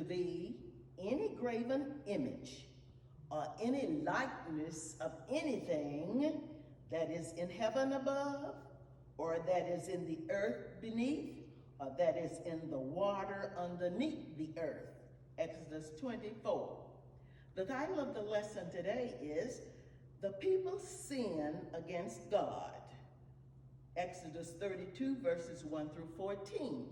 to thee any graven image or any likeness of anything that is in heaven above, or that is in the earth beneath, or that is in the water underneath the earth. Exodus 24. The title of the lesson today is The People Sin Against God. Exodus 32 verses 1 through 14.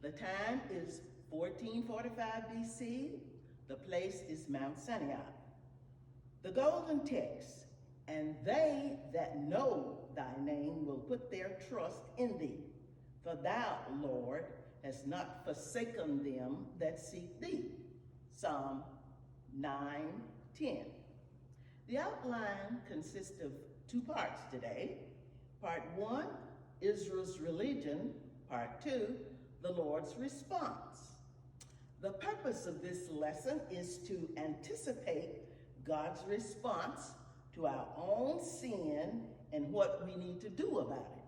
The time is 1445 BC. The place is Mount Sinai. The golden text, and they that know thy name will put their trust in thee. For thou, Lord, hast not forsaken them that seek thee. Psalm 9:10. The outline consists of two parts today. Part 1, Israel's religion. Part 2, the Lord's response. The purpose of this lesson is to anticipate God's response to our own sin and what we need to do about it.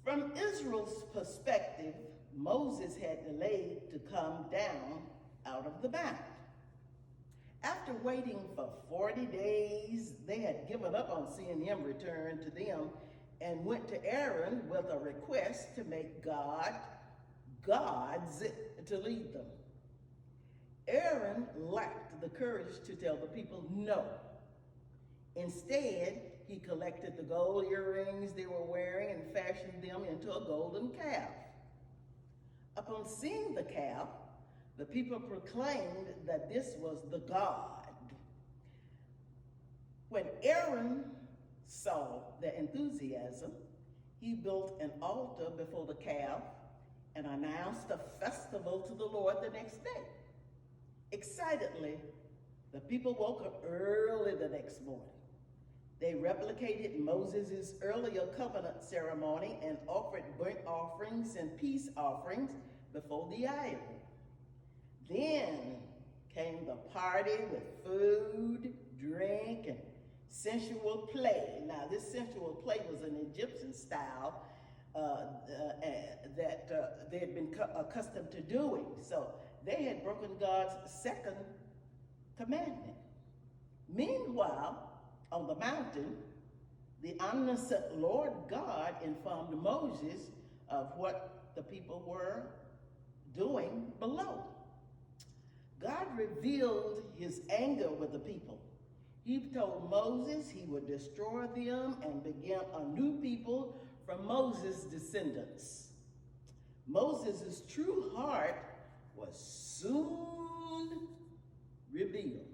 From Israel's perspective, Moses had delayed to come down out of the mount. After waiting for 40 days, they had given up on seeing him return to them and went to Aaron with a request to make gods to lead them. Aaron lacked the courage to tell the people no. Instead, he collected the gold earrings they were wearing and fashioned them into a golden calf. Upon seeing the calf, the people proclaimed that this was the God. When Aaron saw their enthusiasm, he built an altar before the calf and announced a festival to the Lord the next day. Excitedly, the people woke up early the next morning. They replicated Moses' earlier covenant ceremony and offered burnt offerings and peace offerings before the idol. Then came the party with food, drink, and sensual play. Now, this sensual play was an Egyptian style that they had been accustomed to doing. So they had broken God's second commandment. Meanwhile, on the mountain, the omniscient Lord God informed Moses of what the people were doing below. God revealed his anger with the people. He told Moses he would destroy them and begin a new people from Moses' descendants. Moses' true heart was soon revealed.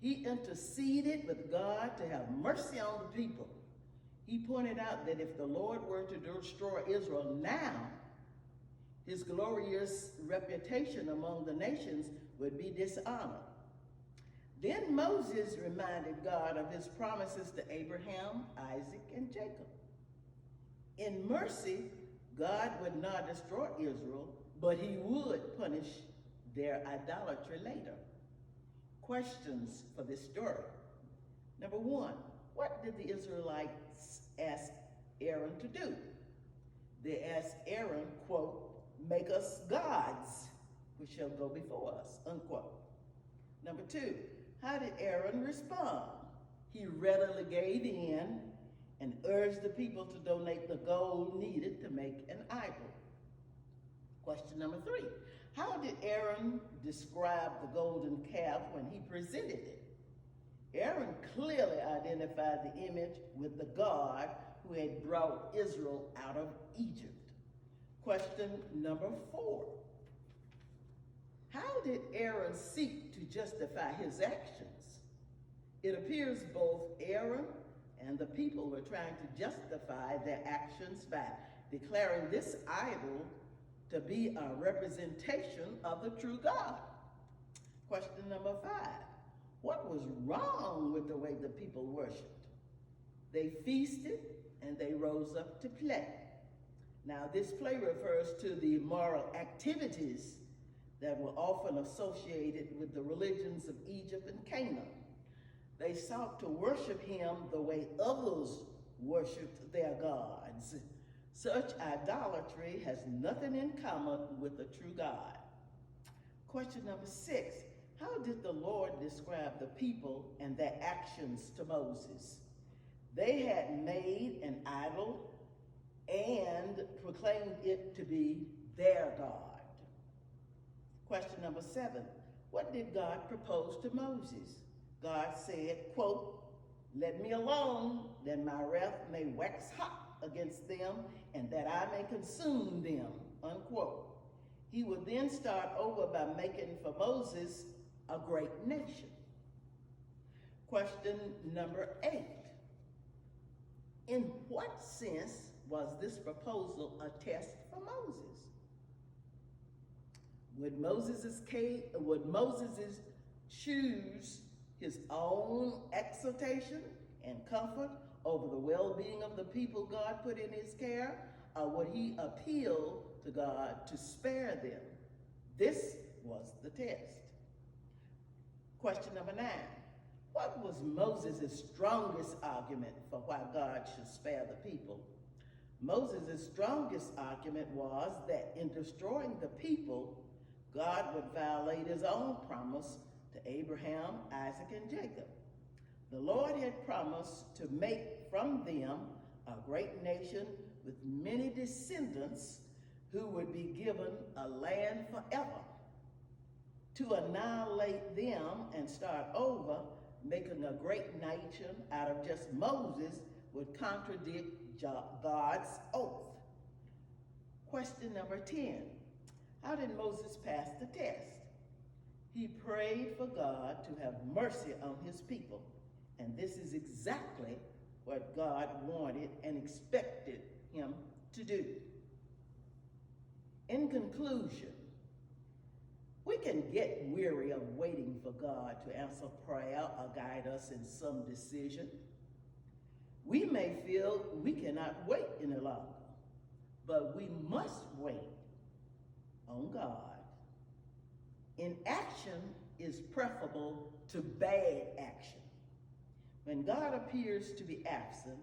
He interceded with God to have mercy on the people. He pointed out that if the Lord were to destroy Israel now, his glorious reputation among the nations would be dishonored. Then Moses reminded God of his promises to Abraham, Isaac, and Jacob. In mercy, God would not destroy Israel, but he would punish their idolatry later. Questions for this story. Number 1, what did the Israelites ask Aaron to do? They asked Aaron, quote, "Make us gods which shall go before us," unquote. Number 2, how did Aaron respond? He readily gave in and urged the people to donate the gold needed to make an idol. Question number 3, how did Aaron describe the golden calf when he presented it? Aaron clearly identified the image with the God who had brought Israel out of Egypt. Question number 4, how did Aaron seek to justify his actions? It appears both Aaron and the people were trying to justify their actions by declaring this idol to be a representation of the true God. Question number 5, what was wrong with the way the people worshiped? They feasted and they rose up to play. Now, this play refers to the moral activities that were often associated with the religions of Egypt and Canaan. They sought to worship him the way others worshiped their gods. Such idolatry has nothing in common with the true God. Question number 6. How did the Lord describe the people and their actions to Moses? They had made an idol and proclaimed it to be their God. Question number 7. What did God propose to Moses? God said, quote, "Let me alone, that my wrath may wax hot against them, and that I may consume them," unquote. He would then start over by making for Moses a great nation. Question number 8. In what sense was this proposal a test for Moses? Would Moses choose his own exaltation and comfort over the well-being of the people God put in his care, or would he appeal to God to spare them? This was the test. Question number 9. What was Moses' strongest argument for why God should spare the people? Moses' strongest argument was that in destroying the people, God would violate his own promise to Abraham, Isaac, and Jacob. The Lord had promised to make from them a great nation with many descendants who would be given a land forever. To annihilate them and start over, making a great nation out of just Moses, would contradict God's oath. Question number 10. How did Moses pass the test? He prayed for God to have mercy on his people, and this is exactly what God wanted and expected him to do. In conclusion, we can get weary of waiting for God to answer prayer or guide us in some decision. We may feel we cannot wait any longer, but we must wait on God. Inaction is preferable to bad action. When God appears to be absent,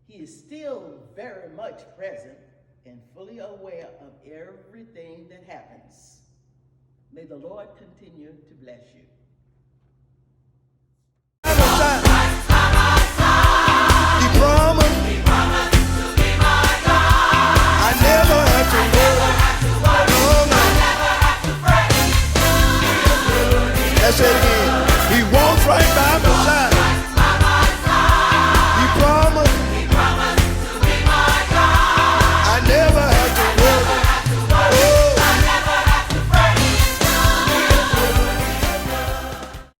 he is still very much present and fully aware of everything that happens. May the Lord continue to bless you. He promised to be my God. I never had to worry. Let's say it again. He walks right by me.